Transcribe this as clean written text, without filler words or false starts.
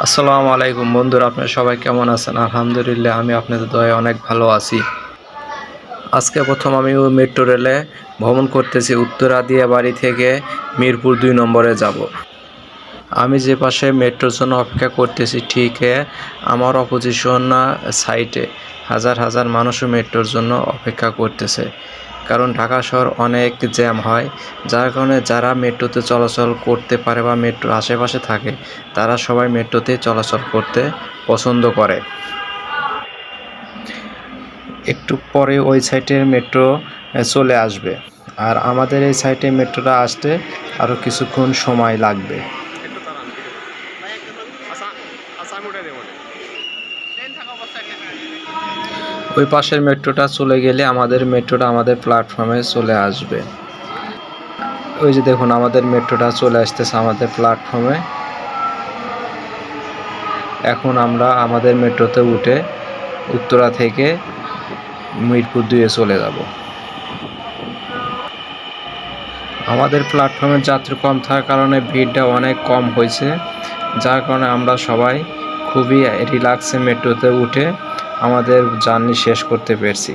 আসসালামু আলাইকুম বন্ধুরা, আপনারা সবাই কেমন আছেন? আলহামদুলিল্লাহ, আমি আপনাদের দয়ায় অনেক ভালো আছি। আজকে প্রথম আমি মেট্রো রেলে ভ্রমণ করতেছি। উত্তরা দিয়াবাড়ি থেকে মিরপুর 2 নম্বরে যাব। আমি যে পাশে মেট্রোর জন্য অপেক্ষা করতেছি, ঠিক আমার অপোজিশন সাইডে হাজার হাজার মানুষও মেট্রোর জন্য অপেক্ষা করতেছে। কারণ ঢাকা শহর অনেক জ্যাম হয়, যার কারণে যারা মেট্রোতে চলাচল করতে পারে বা মেট্রোর আশেপাশে থাকে তারা সবাই মেট্রোতে চলাচল করতে পছন্দ করে। একটু পরে ওই সাইডের মেট্রো চলে আসবে, আর আমাদের এই সাইডে মেট্রোটা আসতে আরও কিছুক্ষণ সময় লাগবে। ওই পাশের মেট্রোটা চলে গেলে আমাদের মেট্রোটা আমাদের প্ল্যাটফর্মে চলে আসবে। ওই যে দেখুন, আমাদের মেট্রোটা চলে আসতেছে আমাদের প্ল্যাটফর্মে। এখন আমরা আমাদের মেট্রোতে উঠে উত্তরা থেকে মিরপুর 2-এ চলে যাব। আমাদের প্ল্যাটফর্মের যাত্রী কম থাকার কারণে ভিড়টা অনেক কম হয়েছে, যার কারণে আমরা সবাই খুবই রিল্যাক্সে মেট্রোতে উঠে আমাদের জার্নি শেষ করতে পেরেছি।